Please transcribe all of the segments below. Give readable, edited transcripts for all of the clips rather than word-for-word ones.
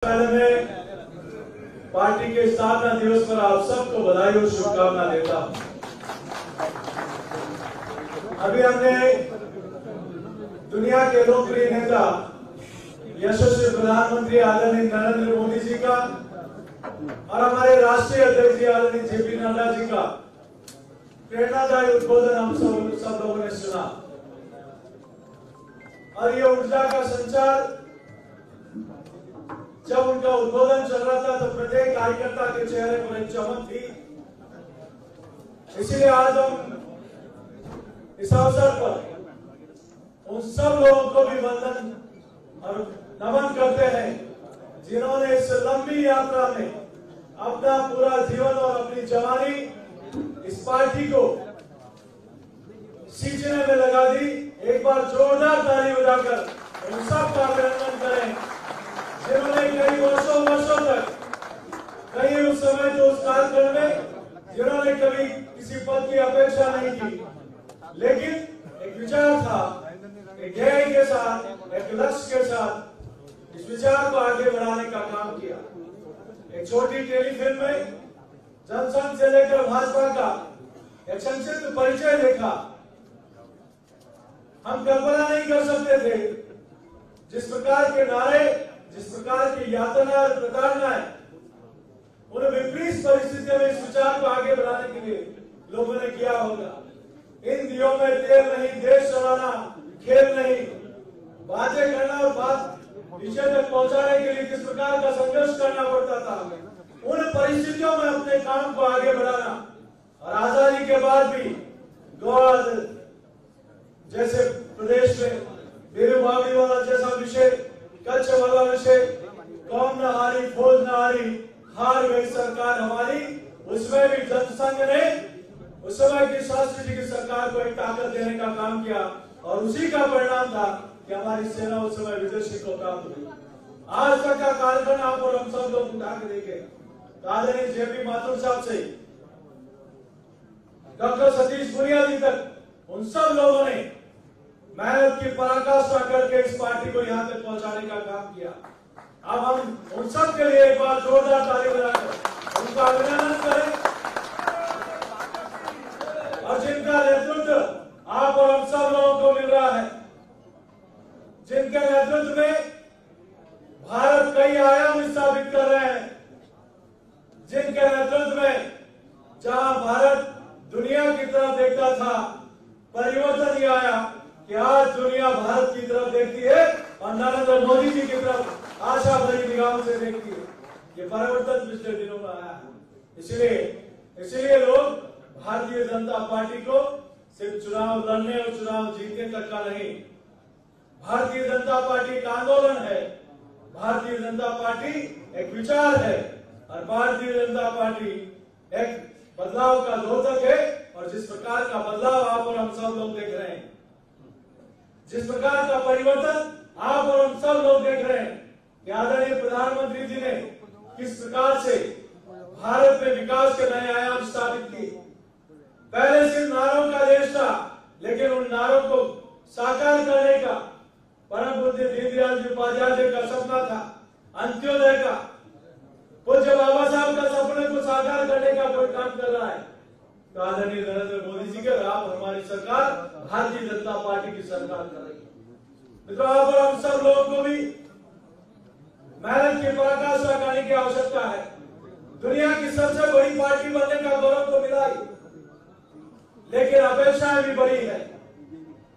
पहले मैं पार्टी के स्थापना दिवस पर आप सबको बधाई और शुभकामना देता हूं। अभी हमने दुनिया के लोकप्रिय नेता यशस्वी प्रधानमंत्री आदरणीय नरेंद्र मोदी जी का और हमारे राष्ट्रीय अध्यक्ष जी आदरणीय जेपी नड्डा जी का प्रेरणादायी उद्बोधन हम सब लोगों ने सुना और ये ऊर्जा का संचार जब उनका उद्बोधन चल रहा था तो प्रत्येक कार्यकर्ता के चेहरे पर एक चमक थी। इसीलिए आज हम इस अवसर पर उन सब लोगों को भी वंदन और नमन करते हैं जिन्होंने इस लंबी यात्रा में अपना पूरा जीवन और अपनी जवानी इस पार्टी को सींचने में लगा दी। एक बार जोरदार ताली बजाकर उन सब का अभिनंदन करें जिन्होंने कई वर्षों तक कई उस समय जो उस कार्यक्रम में जिन्होंने कभी किसी पद की अपेक्षा नहीं की, लेकिन एक विचार था, एक ध्येय के साथ, एक लक्ष्य के साथ इस विचार को आगे बढ़ाने का काम किया। एक छोटी टेलीफिल्म में जनसंघ से लेकर भाजपा का एक संक्षिप्त परिचय देखा। हम कल्पना नहीं कर सकते थे जिस प्रकार के नारे, जिस प्रकार की यातना और प्रताड़नाएं उन विपरीत परिस्थितियों में इस विचार को आगे बढ़ाने के लिए लोगों ने किया होगा। इन दिनों में तेल नहीं, देश चलाना खेल नहीं, बातें करना और बात नीचे तक पहुंचाने के लिए किस प्रकार का संघर्ष करना पड़ता था, उन परिस्थितियों में अपने काम को आगे बढ़ाना और आजादी के बाद भी गोवा जैसे प्रदेश में बीरू बावड़ी वाला जैसा विषय, कच्छ वाला विषय, कौम न हारी फौज न हारी, हार गई सरकार हमारी, उसमें भी जनसंघ ने उस समय की शास्त्री जी की सरकार को एक ताकत देने का काम किया और उसी का परिणाम था कि हमारी सेना उस समय विदेशी को प्राप्त हुई। आज तक का कार्यक्रम आप और हम सब लोग उठा के देखें, आदरणीय जेपी माथुर साहब से डॉक्टर सतीश पुनिया जी तक उन सब लोगों ने मेहनत की पराकाष्ठा करके इस पार्टी को यहाँ तक पहुंचाने का काम किया। अब हम उन सब के लिए एक बार जोरदार ताली बजाकर उनका अभिनंदन करें और जिनका नेतृत्व आप और हम सब लोगों को मिल रहा है, जिनके नेतृत्व में भारत कई आयाम स्थापित कर रहे हैं, जिनके नेतृत्व में जहां भारत दुनिया की तरफ देखता था, परिवर्तन ये आया कि आज दुनिया भारत की तरफ देखती है और नरेंद्र मोदी जी की तरफ आशा भरी निगाहों से देखती है। ये परिवर्तन पिछले दिनों में आया है। इसलिए लोग भारतीय जनता पार्टी को सिर्फ चुनाव लड़ने और चुनाव जीतने तक का नहीं, भारतीय जनता पार्टी एक आंदोलन है, भारतीय जनता पार्टी एक विचार है और भारतीय जनता पार्टी एक बदलाव का द्योतक है। और जिस प्रकार का बदलाव आप और हम सब लोग देख रहे हैं, जिस प्रकार का परिवर्तन आप और हम सब लोग देख रहे हैं कि आदरणीय प्रधानमंत्री जी ने किस प्रकार से भारत में विकास के नए आयाम स्थापित किए। पहले सिर्फ नारों का देश था, लेकिन उन नारों को साकार करने का परम पूज्य दीनदयाल जी उपाध्याय जी का सपना था, अंत्योदय का, पूज्य बाबा साहब का सपने को साकार करने का कोई काम कर रहा है तो आदरणीय नरेंद्र मोदी जी के आप हमारी सरकार भारतीय जनता पार्टी की सरकार कर रही है। मित्रों, आप और हम सब लोगों को भी मेहनत की पराकाष्ठा करने की आवश्यकता है। दुनिया की सबसे बड़ी पार्टी बनने का गौरव तो मिला ही, लेकिन अपेक्षाएं भी बड़ी है।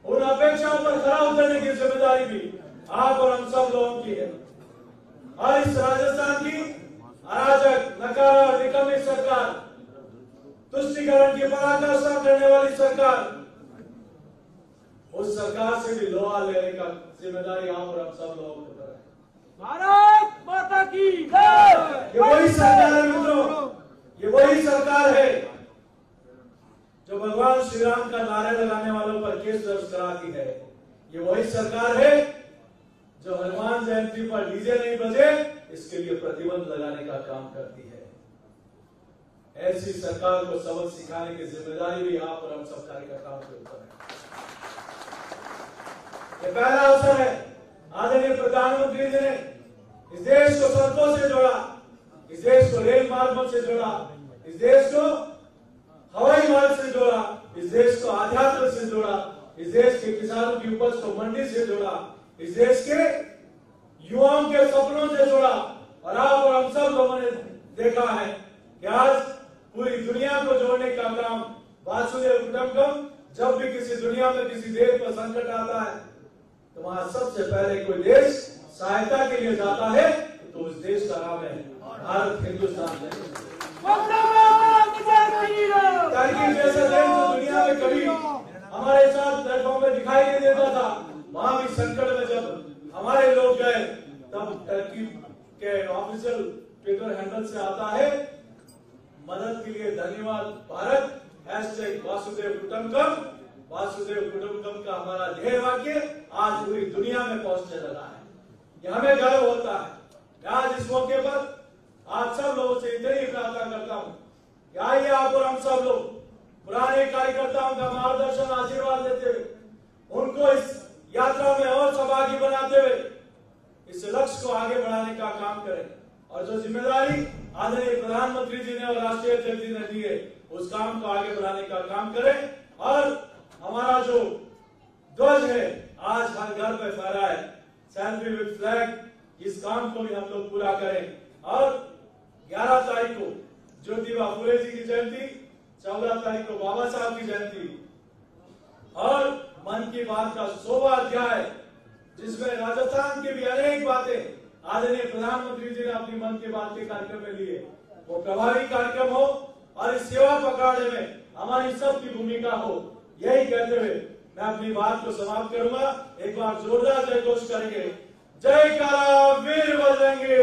उन अपेक्षाओं पर खरा उतरने की जिम्मेदारी भी आप और हम सब लोगों की है। और इस राजस्थान की अराजक, नकारा और निकम्मी सरकार, तुष्टीकरण की पराकाष्ठा करने वाली सरकार, उस सरकार से भी लोहा लेने का जिम्मेदारी आप और हम सब लोगों को है। भारत माता की जय। ये वही सरकार है मित्रों, ये वही सरकार है जो भगवान श्री राम का नारे लगाने वालों पर केस दर्ज कराती है। ये वही सरकार है जो हनुमान जयंती पर डीजे नहीं बजे इसके लिए प्रतिबंध लगाने का काम करती है। ऐसी सरकार को सबक सिखाने की जिम्मेदारी भी आप और हम सब कार्यकर्ताओं के ऊपर है। ये पहला अवसर है आदरणीय प्रधानमंत्री जी ने इस देश को सड़कों से जोड़ा, इस देश को रेल मार्गों से जोड़ा, इस देश को हवाई मार्ग से जोड़ा, इस देश को आध्यात्म से जोड़ा, इस देश के किसानों की उपज को मंडी से जोड़ा, इस देश के युवाओं के सपनों से जोड़ा। और आप और हम सब लोगों ने देखा है कि आज पूरी दुनिया को जोड़ने का काम वासुदेव कुटुंबकम। जब भी किसी दुनिया में किसी देश पर संकट आता है तो वहां सबसे पहले कोई देश सहायता के लिए जाता है तो उस देश का नाम है भारत, हिंदुस्तान है। टर्की जैसा देश जो दुनिया में कभी हमारे साथ प्लेटफॉर्म में दिखाई नहीं देता था, वहां भी संकट में जब हमारे लोग गए तब टर्की के ऑफिशियल ट्विटर हैंडल से आता है मदद के लिए धन्यवाद भारत, #वासुदेव कुटुंबकम। वासुदेव कुटुंबकम का हमारा ध्येय वाक्य आज पूरी दुनिया में पहुंचने लगा है। ये हमें गर्व होता है। आज इस मौके पर आप सब लोगों से इतनी प्रार्थना करता हूं कि आइए आप और हम सब लोग पुराने कार्यकर्ताओं का मार्गदर्शन आशीर्वाद देते हुए उनको इस यात्रा में और सहभागी बनाते हुए इस लक्ष्य को आगे बढ़ाने का काम करें। और जो जिम्मेदारी आदरणीय प्रधानमंत्री जी ने और राष्ट्रीय अध्यक्ष जी ने दी है उस काम को आगे बढ़ाने का काम करें। और हमारा जो ध्वज है आज हर घर पे फहरा है, सेल्फी विद फ्लैग, इस काम को भी हम लोग पूरा करें। और 11 तारीख को ज्योतिबा फुले जी की जयंती, 14 तारीख को बाबा साहब की जयंती और मन की बात का 100वां अध्याय जिसमें राजस्थान की भी अनेक बातें आदरणीय प्रधानमंत्री जी ने अपनी मन की बात के कार्यक्रम में लिए, वो प्रभावी कार्यक्रम हो और इस सेवा पकड़ने में हमारी सबकी भूमिका हो। यही कहते हुए मैं अपनी बात को समाप्त करूंगा। एक बार जोरदार जयघोष करेंगे, जय काला वीर बजरंगी।